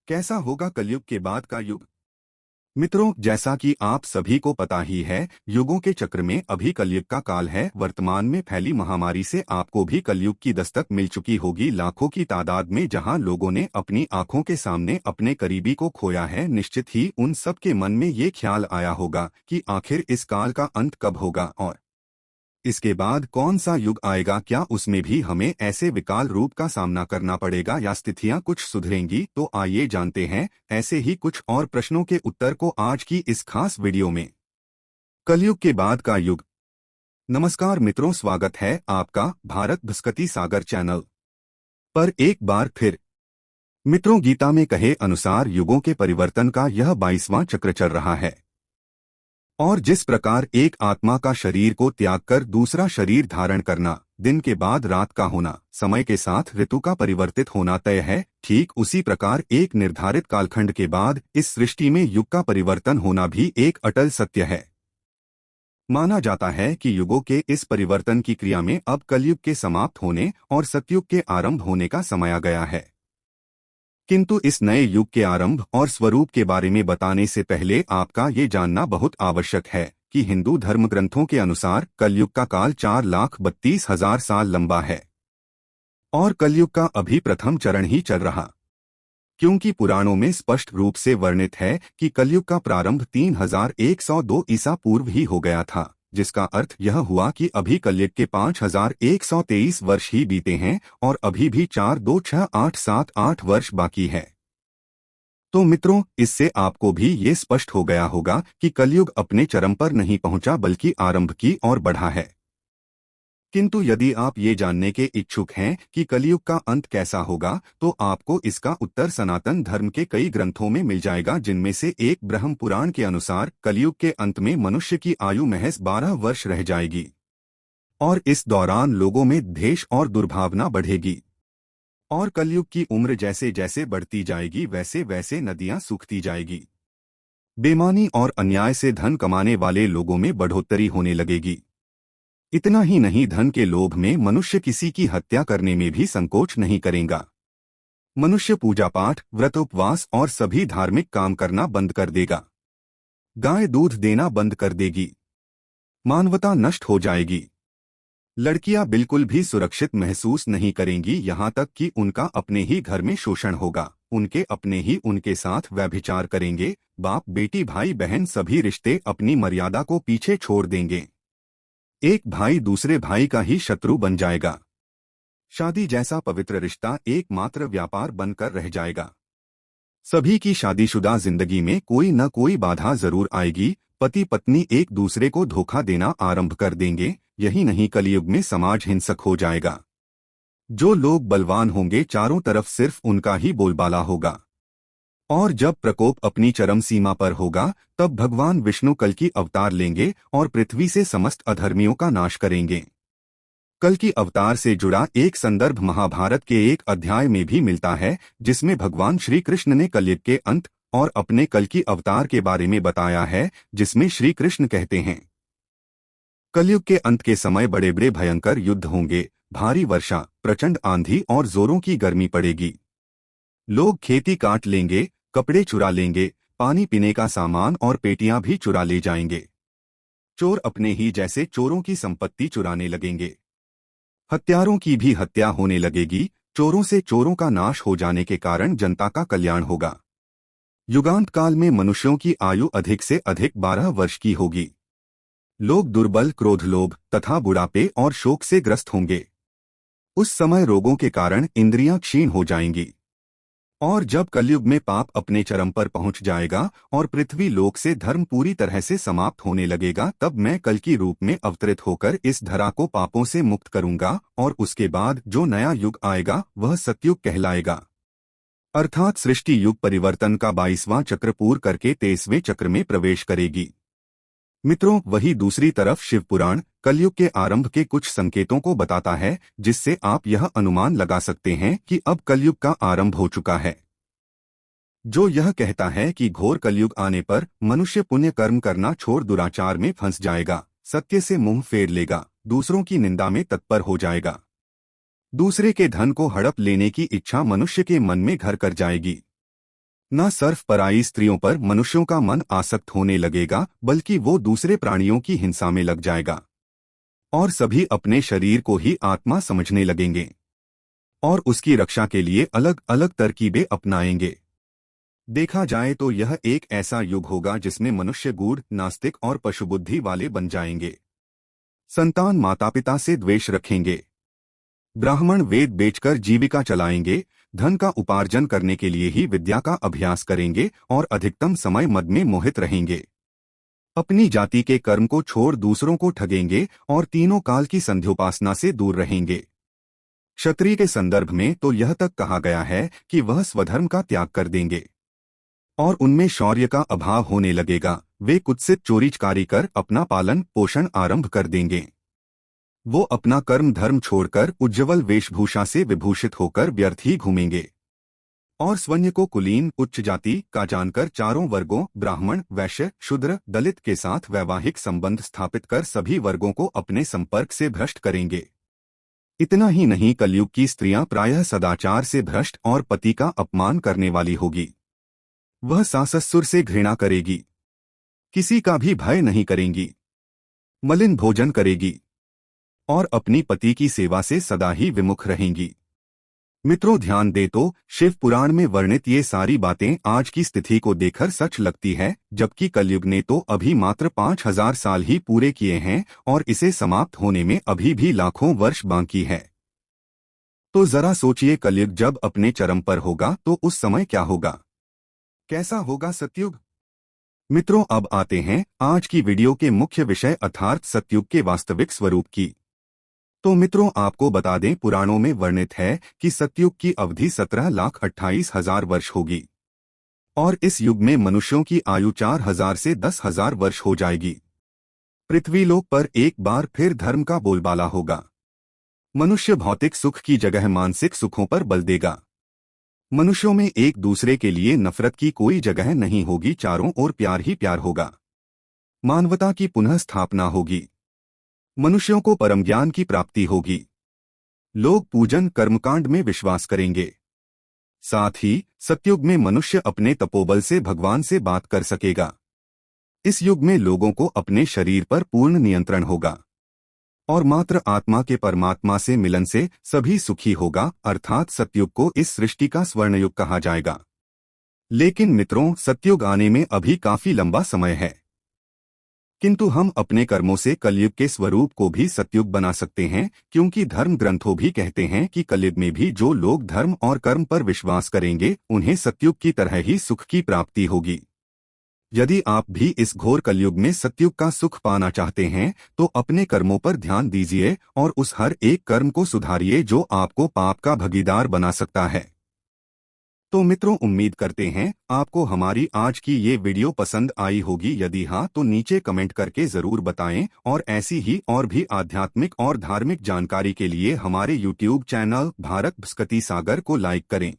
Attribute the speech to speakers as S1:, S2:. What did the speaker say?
S1: कैसा होगा कलयुग के बाद का युग। मित्रों, जैसा कि आप सभी को पता ही है, युगों के चक्र में अभी कलयुग का काल है। वर्तमान में फैली महामारी से आपको भी कलयुग की दस्तक मिल चुकी होगी। लाखों की तादाद में जहां लोगों ने अपनी आंखों के सामने अपने करीबी को खोया है, निश्चित ही उन सब के मन में ये ख्याल आया होगा कि आखिर इस काल का अंत कब होगा और इसके बाद कौन सा युग आएगा। क्या उसमें भी हमें ऐसे विकाल रूप का सामना करना पड़ेगा या स्थितियां कुछ सुधरेंगी। तो आइए जानते हैं ऐसे ही कुछ और प्रश्नों के उत्तर को आज की इस खास वीडियो में। कलयुग के बाद का युग। नमस्कार मित्रों, स्वागत है आपका भारत भस्कती सागर चैनल पर एक बार फिर। मित्रों, गीता में कहे अनुसार युगों के परिवर्तन का यह 22वां चक्र चल रहा है और जिस प्रकार एक आत्मा का शरीर को त्याग कर दूसरा शरीर धारण करना, दिन के बाद रात का होना, समय के साथ ऋतु का परिवर्तित होना तय है, ठीक उसी प्रकार एक निर्धारित कालखंड के बाद इस सृष्टि में युग का परिवर्तन होना भी एक अटल सत्य है। माना जाता है कि युगों के इस परिवर्तन की क्रिया में अब कलयुग के समाप्त होने और सतयुग के आरंभ होने का समय आ गया है। किंतु इस नए युग के आरंभ और स्वरूप के बारे में बताने से पहले आपका ये जानना बहुत आवश्यक है कि हिंदू धर्म ग्रंथों के अनुसार कलयुग का काल 4,32,000 साल लंबा है और कलयुग का अभी प्रथम चरण ही चल रहा, क्योंकि पुराणों में स्पष्ट रूप से वर्णित है कि कलयुग का प्रारंभ 3102 ईसा पूर्व ही हो गया था, जिसका अर्थ यह हुआ कि अभी कलयुग के 5123 वर्ष ही बीते हैं और अभी भी 4, 2, 6, 8, 7, 8 वर्ष बाकी है। तो मित्रों, इससे आपको भी ये स्पष्ट हो गया होगा कि कलयुग अपने चरम पर नहीं पहुंचा बल्कि आरंभ की ओर बढ़ा है। किंतु यदि आप ये जानने के इच्छुक हैं कि कलयुग का अंत कैसा होगा, तो आपको इसका उत्तर सनातन धर्म के कई ग्रंथों में मिल जाएगा, जिनमें से एक ब्रह्म पुराण के अनुसार कलयुग के अंत में मनुष्य की आयु महज 12 वर्ष रह जाएगी और इस दौरान लोगों में द्वेष और दुर्भावना बढ़ेगी और कलयुग की उम्र जैसे जैसे बढ़ती जाएगी वैसे वैसे नदियां सूखती जाएगी। बेईमानी और अन्याय से धन कमाने वाले लोगों में बढ़ोतरी होने लगेगी। इतना ही नहीं, धन के लोभ में मनुष्य किसी की हत्या करने में भी संकोच नहीं करेगा। मनुष्य पूजा पाठ, व्रत, उपवास और सभी धार्मिक काम करना बंद कर देगा। गाय दूध देना बंद कर देगी। मानवता नष्ट हो जाएगी। लड़कियां बिल्कुल भी सुरक्षित महसूस नहीं करेंगी, यहाँ तक कि उनका अपने ही घर में शोषण होगा। उनके अपने ही उनके साथ व्यभिचार करेंगे। बाप बेटी भाई बहन सभी रिश्ते अपनी मर्यादा को पीछे छोड़ देंगे। एक भाई दूसरे भाई का ही शत्रु बन जाएगा। शादी जैसा पवित्र रिश्ता एकमात्र व्यापार बनकर रह जाएगा। सभी की शादीशुदा जिंदगी में कोई न कोई बाधा जरूर आएगी। पति पत्नी एक दूसरे को धोखा देना आरंभ कर देंगे। यही नहीं, कलयुग में समाज हिंसक हो जाएगा। जो लोग बलवान होंगे, चारों तरफ सिर्फ उनका ही बोलबाला होगा और जब प्रकोप अपनी चरम सीमा पर होगा, तब भगवान विष्णु कल की अवतार लेंगे और पृथ्वी से समस्त अधर्मियों का नाश करेंगे। कल की अवतार से जुड़ा एक संदर्भ महाभारत के एक अध्याय में भी मिलता है, जिसमें भगवान श्री कृष्ण ने कलयुग के अंत और अपने कल की अवतार के बारे में बताया है, जिसमें श्री कृष्ण कहते हैं, कलयुग के अंत के समय बड़े बड़े भयंकर युद्ध होंगे। भारी वर्षा, प्रचंड आंधी और जोरों की गर्मी पड़ेगी। लोग खेती काट लेंगे, कपड़े चुरा लेंगे, पानी पीने का सामान और पेटियां भी चुरा ले जाएंगे। चोर अपने ही जैसे चोरों की संपत्ति चुराने लगेंगे। हत्यारों की भी हत्या होने लगेगी। चोरों से चोरों का नाश हो जाने के कारण जनता का कल्याण होगा। युगांत काल में मनुष्यों की आयु अधिक से अधिक 12 वर्ष की होगी। लोग दुर्बल, क्रोध, लोभ तथा बुढ़ापे और शोक से ग्रस्त होंगे। उस समय रोगों के कारण इंद्रियां क्षीण हो जाएंगी और जब कलयुग में पाप अपने चरम पर पहुंच जाएगा और पृथ्वी लोक से धर्म पूरी तरह से समाप्त होने लगेगा, तब मैं कल की रूप में अवतरित होकर इस धरा को पापों से मुक्त करूंगा और उसके बाद जो नया युग आएगा वह सतयुग कहलाएगा। अर्थात सृष्टि युग परिवर्तन का 22वां चक्र पूर्ण करके 23वें चक्र में प्रवेश करेगी। मित्रों, वही दूसरी तरफ शिव पुराण कलयुग के आरंभ के कुछ संकेतों को बताता है, जिससे आप यह अनुमान लगा सकते हैं कि अब कलयुग का आरंभ हो चुका है। जो यह कहता है कि घोर कलयुग आने पर मनुष्य पुण्य कर्म करना छोड़ दुराचार में फंस जाएगा, सत्य से मुंह फेर लेगा, दूसरों की निंदा में तत्पर हो जाएगा। दूसरे के धन को हड़प लेने की इच्छा मनुष्य के मन में घर कर जाएगी। न सिर्फ पराई स्त्रियों पर मनुष्यों का मन आसक्त होने लगेगा, बल्कि वो दूसरे प्राणियों की हिंसा में लग जाएगा और सभी अपने शरीर को ही आत्मा समझने लगेंगे और उसकी रक्षा के लिए अलग अलग तरकीबें अपनाएंगे। देखा जाए तो यह एक ऐसा युग होगा जिसमें मनुष्य गूढ़, नास्तिक और पशुबुद्धि वाले बन जाएंगे। संतान माता पिता से द्वेष रखेंगे। ब्राह्मण वेद बेचकर जीविका चलाएंगे, धन का उपार्जन करने के लिए ही विद्या का अभ्यास करेंगे और अधिकतम समय मद में मोहित रहेंगे। अपनी जाति के कर्म को छोड़ दूसरों को ठगेंगे और तीनों काल की संध्योपासना से दूर रहेंगे। क्षत्रिय के संदर्भ में तो यह तक कहा गया है कि वह स्वधर्म का त्याग कर देंगे और उनमें शौर्य का अभाव होने लगेगा। वे कुत्सित चोरी-चकारी कर अपना पालन पोषण आरंभ कर देंगे। वो अपना कर्म धर्म छोड़कर उज्ज्वल वेशभूषा से विभूषित होकर व्यर्थ ही घूमेंगे और स्वयं को कुलीन उच्च जाति का जानकर चारों वर्गों ब्राह्मण, वैश्य, शूद्र, दलित के साथ वैवाहिक संबंध स्थापित कर सभी वर्गों को अपने संपर्क से भ्रष्ट करेंगे। इतना ही नहीं, कलयुग की स्त्रियां प्रायः सदाचार से भ्रष्ट और पति का अपमान करने वाली होगी। वह सास-ससुर से घृणा करेगी, किसी का भी भय नहीं करेंगी, मलिन भोजन करेगी और अपनी पति की सेवा से सदा ही विमुख रहेंगी। मित्रों, ध्यान दे तो शिव पुराण में वर्णित ये सारी बातें आज की स्थिति को देखकर सच लगती है, जबकि कलयुग ने तो अभी मात्र 5000 साल ही पूरे किए हैं और इसे समाप्त होने में अभी भी लाखों वर्ष बाकी है। तो जरा सोचिए, कलयुग जब अपने चरम पर होगा तो उस समय क्या होगा, कैसा होगा सतयुग। मित्रों, अब आते हैं आज की वीडियो के मुख्य विषय अर्थात सतयुग के वास्तविक स्वरूप की। तो मित्रों, आपको बता दें, पुराणों में वर्णित है कि सतयुग की अवधि 17,28,000 वर्ष होगी और इस युग में मनुष्यों की आयु 4,000 से 10,000 वर्ष हो जाएगी। पृथ्वीलोक पर एक बार फिर धर्म का बोलबाला होगा। मनुष्य भौतिक सुख की जगह मानसिक सुखों पर बल देगा। मनुष्यों में एक दूसरे के लिए नफरत की कोई जगह नहीं होगी, चारों ओर प्यार ही प्यार होगा। मानवता की पुनः स्थापना होगी। मनुष्यों को परम ज्ञान की प्राप्ति होगी। लोग पूजन कर्मकांड में विश्वास करेंगे। साथ ही सतयुग में मनुष्य अपने तपोबल से भगवान से बात कर सकेगा। इस युग में लोगों को अपने शरीर पर पूर्ण नियंत्रण होगा और मात्र आत्मा के परमात्मा से मिलन से सभी सुखी होगा, अर्थात सतयुग को इस सृष्टि का स्वर्णयुग कहा जाएगा। लेकिन मित्रों, सतयुग आने में अभी काफी लंबा समय है, किंतु हम अपने कर्मों से कलयुग के स्वरूप को भी सतयुग बना सकते हैं, क्योंकि धर्म ग्रंथों भी कहते हैं कि कलयुग में भी जो लोग धर्म और कर्म पर विश्वास करेंगे उन्हें सतयुग की तरह ही सुख की प्राप्ति होगी। यदि आप भी इस घोर कलयुग में सतयुग का सुख पाना चाहते हैं तो अपने कर्मों पर ध्यान दीजिए और उस हर एक कर्म को सुधारिए जो आपको पाप का भागीदार बना सकता है। तो मित्रों, उम्मीद करते हैं आपको हमारी आज की ये वीडियो पसंद आई होगी। यदि हाँ तो नीचे कमेंट करके जरूर बताएं और ऐसी ही और भी आध्यात्मिक और धार्मिक जानकारी के लिए हमारे YouTube चैनल भारत भस्कती सागर को लाइक करें।